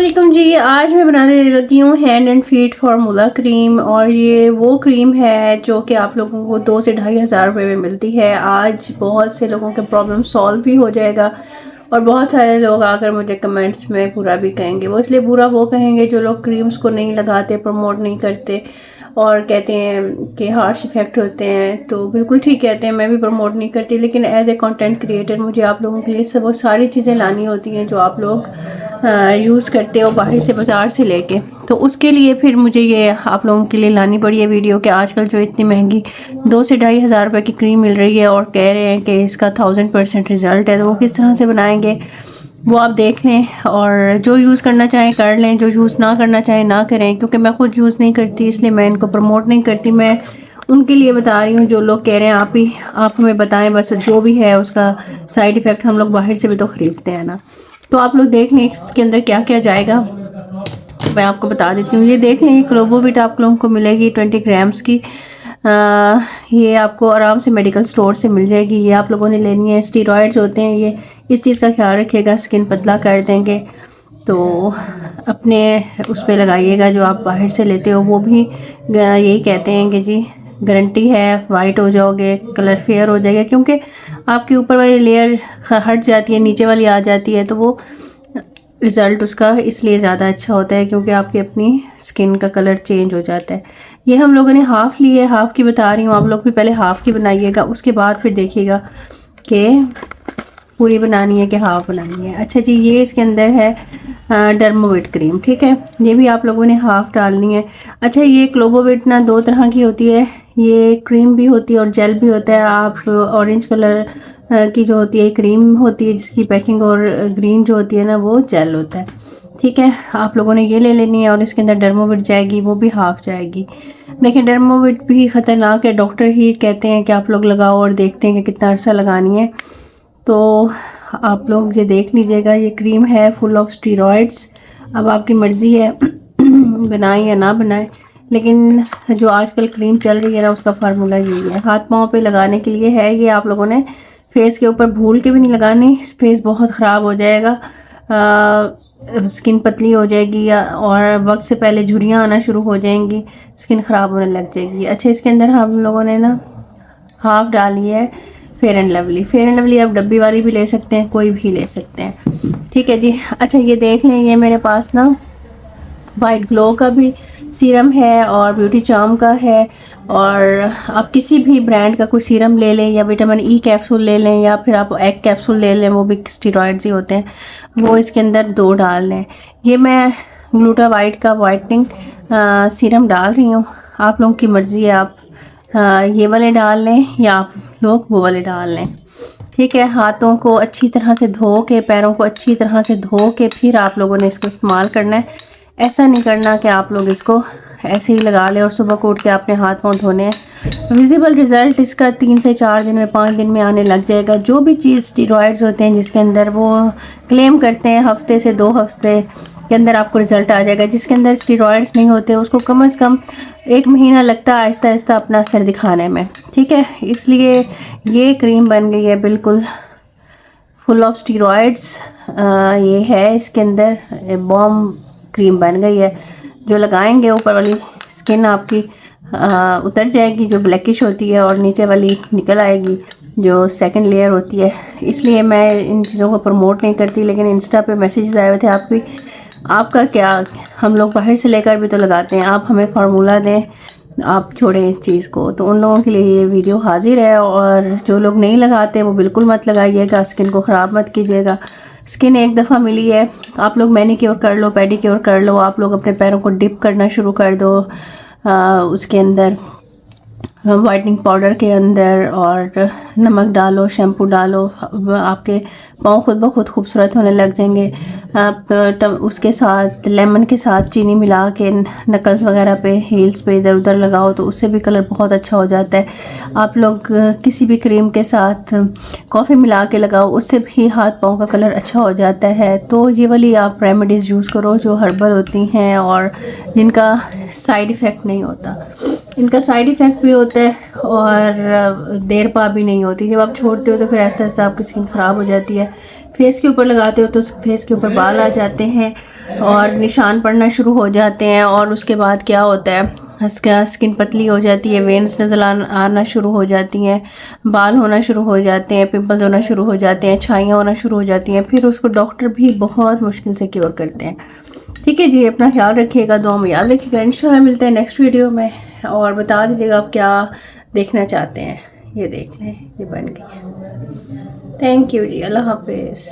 अस्सलामुअलैकुम जी। आज मैं बनाने लगी हूँ hand and feet formula cream, और ये वो क्रीम है जो कि आप लोगों को 2 से ढाई हज़ार रुपये में मिलती है। आज बहुत से लोगों के प्रॉब्लम सॉल्व भी हो जाएगा, और बहुत सारे लोग आकर मुझे कमेंट्स में बुरा भी कहेंगे। वो इसलिए बुरा वो कहेंगे जो लोग क्रीम्स को नहीं लगाते, प्रमोट नहीं करते और कहते हैं कि हार्श इफ़ेक्ट होते हैं। तो बिल्कुल ठीक कहते हैं, मैं भी प्रमोट नहीं करती, लेकिन एज ए कंटेंट क्रिएटर मुझे आप लोगों के लिए सब वो सारी चीज़ें लानी होती हैं जो आप लोग यूज़ करते हो बाहर से, बाज़ार से लेके। तो उसके लिए फिर मुझे ये आप लोगों के लिए लानी पड़ी है वीडियो कि आजकल जो इतनी महंगी 2 से ढाई हज़ार रुपये की क्रीम मिल रही है और कह रहे हैं कि इसका 1000% रिज़ल्ट है, तो वो किस तरह से बनाएंगे वो आप देख लें, और जो यूज़ करना चाहें कर लें, जो यूज़ ना करना चाहें ना करें। क्योंकि मैं खुद यूज़ नहीं करती, इसलिए मैं इनको प्रमोट नहीं करती। मैं उनके लिए बता रही हूँ जो लोग कह रहे हैं आप हमें बताएं, बस जो भी है उसका साइड इफ़ेक्ट हम लोग बाहर से भी तो ख़रीदते हैं ना। तो आप लोग देख लें इसके अंदर क्या क्या जाएगा, मैं आपको बता देती हूँ। ये देख लें, क्लोबोविट आप लोगों को मिलेगी 20 ग्राम्स की। ये आपको आराम से मेडिकल स्टोर से मिल जाएगी। ये आप लोगों ने लेनी है। स्टीरॉयड्स होते हैं ये, इस चीज़ का ख्याल रखिएगा, स्किन पतला कर देंगे। तो अपने उस पर लगाइएगा, जो आप बाहर से लेते हो वो भी यही कहते हैं कि जी गारंटी है, वाइट हो जाओगे, कलर फेयर हो जाएगा। क्योंकि आपकी ऊपर वाली लेयर हट जाती है, नीचे वाली आ जाती है, तो वो रिज़ल्ट उसका इसलिए ज़्यादा अच्छा होता है क्योंकि आपकी अपनी स्किन का कलर चेंज हो जाता है। ये हम लोगों ने हाफ़ ली है, हाफ़ की बता रही हूँ। आप लोग भी पहले हाफ़ की बनाइएगा, उसके बाद फिर देखिएगा कि पूरी बनानी है कि हाफ़ बनानी है। अच्छा जी, ये इसके अंदर है डर्मोविट क्रीम, ठीक है। ये भी आप लोगों ने हाफ़ डालनी है। अच्छा, ये क्लोबोविट ना 2 तरह की होती है, ये क्रीम भी होती है और जेल भी होता है। आप ऑरेंज कलर की जो होती है क्रीम होती है जिसकी पैकिंग, और ग्रीन जो होती है ना वो जेल होता है, ठीक है। आप लोगों ने ये ले लेनी है, और इसके अंदर डर्मोविट जाएगी, वो भी हाफ़ जाएगी। देखिए, डर्मोविट भी ख़तरनाक है, डॉक्टर ही कहते हैं कि आप लोग लगाओ और देखते हैं कि कितना अरसा लगानी है। तो आप लोग ये देख लीजिएगा, ये क्रीम है फुल ऑफ स्टीरॉयड्स। अब आपकी मर्ज़ी है बनाएं या ना बनाएं, लेकिन जो आजकल क्रीम चल रही है ना उसका फार्मूला यही है। हाथ पाँव पे लगाने के लिए है ये। आप लोगों ने फेस के ऊपर भूल के भी नहीं लगानी, फेस बहुत ख़राब हो जाएगा, स्किन पतली हो जाएगी, और वक्त से पहले झुर्रियाँ आना शुरू हो जाएंगी, स्किन ख़राब होने लग जाएगी। अच्छा, इसके अंदर हम लोगों ने ना हाफ़ डाली है fair and lovely. Fair and lovely आप डब्बी वाली भी ले सकते हैं, कोई भी ले सकते हैं, ठीक है जी। अच्छा, ये देख लें, ये मेरे पास ना वाइट ग्लो का भी सीरम है और ब्यूटी चार्म का है, और आप किसी भी ब्रांड का कोई सीरम ले लें, या विटामिन ई कैप्सूल ले लें, या फिर आप एग कैप्सूल ले लें, वो भी स्टीरॉयड्स ही होते हैं, वो इसके अंदर 2 डाल लें। ये मैं ग्लूटावाइट का वाइटनिंग सीरम डाल रही हूँ। आप लोगों की मर्ज़ी है, आप ये वाले डाल लें या आप लोग वो वाले डाल लें, ठीक है। हाथों को अच्छी तरह से धो के, पैरों को अच्छी तरह से धो के फिर आप लोगों ने इसको इस्तेमाल करना है। ऐसा नहीं करना कि आप लोग इसको ऐसे ही लगा लें और सुबह को उठ के आपने हाथ पाँव धोने हैं। विजिबल रिज़ल्ट इसका 3 से 4 दिन में, 5 दिन में आने लग जाएगा। जो भी चीज़ स्टीरॉयड्स होते हैं जिसके अंदर, वो क्लेम करते हैं हफ्ते से 2 हफ्ते के अंदर आपको रिज़ल्ट आ जाएगा। जिसके अंदर स्टीरॉयड्स नहीं होते उसको कम से कम 1 महीना लगता है आहिस्ता आहिस्ता अपना असर दिखाने में, ठीक है। इसलिए ये क्रीम बन गई है बिल्कुल फुल ऑफ स्टीरॉयड्स। ये है इसके अंदर बॉम्ब क्रीम बन गई है। जो लगाएंगे ऊपर वाली स्किन आपकी उतर जाएगी जो ब्लैकिश होती है, और नीचे वाली निकल आएगी जो सेकंड लेयर होती है। इसलिए मैं इन चीज़ों को प्रमोट नहीं करती, लेकिन इंस्टा पे मैसेजेस आए हुए थे आपका क्या, हम लोग बाहर से लेकर भी तो लगाते हैं, आप हमें फार्मूला दें, आप छोड़ें इस चीज़ को। तो उन लोगों के लिए ये वीडियो हाजिर है, और जो लोग नहीं लगाते वो बिल्कुल मत लगाइएगा, स्किन को ख़राब मत कीजिएगा। स्किन एक दफ़ा मिली है, आप लोग मैनीक्योर कर लो, पेडिक्योर कर लो, आप लोग अपने पैरों को डिप करना शुरू कर दो उसके अंदर वाइटनिंग पाउडर के अंदर, और नमक डालो, शैम्पू डालो, आपके पाँव खुद ब खुद खूबसूरत होने लग जाएंगे। आप उसके साथ लेमन के साथ चीनी मिला के नकल्स वगैरह पे, हील्स पे इधर उधर लगाओ तो उससे भी कलर बहुत अच्छा हो जाता है। आप लोग किसी भी क्रीम के साथ कॉफ़ी मिला के लगाओ, उससे भी हाथ पाँव का कलर अच्छा हो जाता है। तो ये वाली आप रेमेडीज़ यूज़ करो जो हर्बल होती हैं और जिनका साइड इफ़ेक्ट नहीं होता। इनका साइड इफ़ेक्ट भी होता है और देर पा भी नहीं होती। जब आप छोड़ते हो तो फिर आहिस्ता आहिस्ता आपकी स्किन ख़राब हो जाती है। फेस के ऊपर लगाते हो तो फेस के ऊपर बाल आ जाते हैं और निशान पड़ना शुरू हो जाते हैं, और उसके बाद क्या होता है, स्किन पतली हो जाती है, वेन्स नज़र आना शुरू हो जाती हैं, बाल होना शुरू हो जाते हैं, पिंपल्स होना शुरू हो जाते हैं, छाइयाँ होना शुरू हो जाती हैं। फिर उसको डॉक्टर भी बहुत मुश्किल से क्योर करते हैं। ठीक है जी, अपना ख्याल रखिएगा, दुआ में याद रखिएगा। इंशाल्लाह मिलते हैं नेक्स्ट वीडियो में, और बता दीजिएगा आप क्या देखना चाहते हैं। ये देख लें, ये बन गई है। थैंक यू जी, अल्लाह हाफिज़।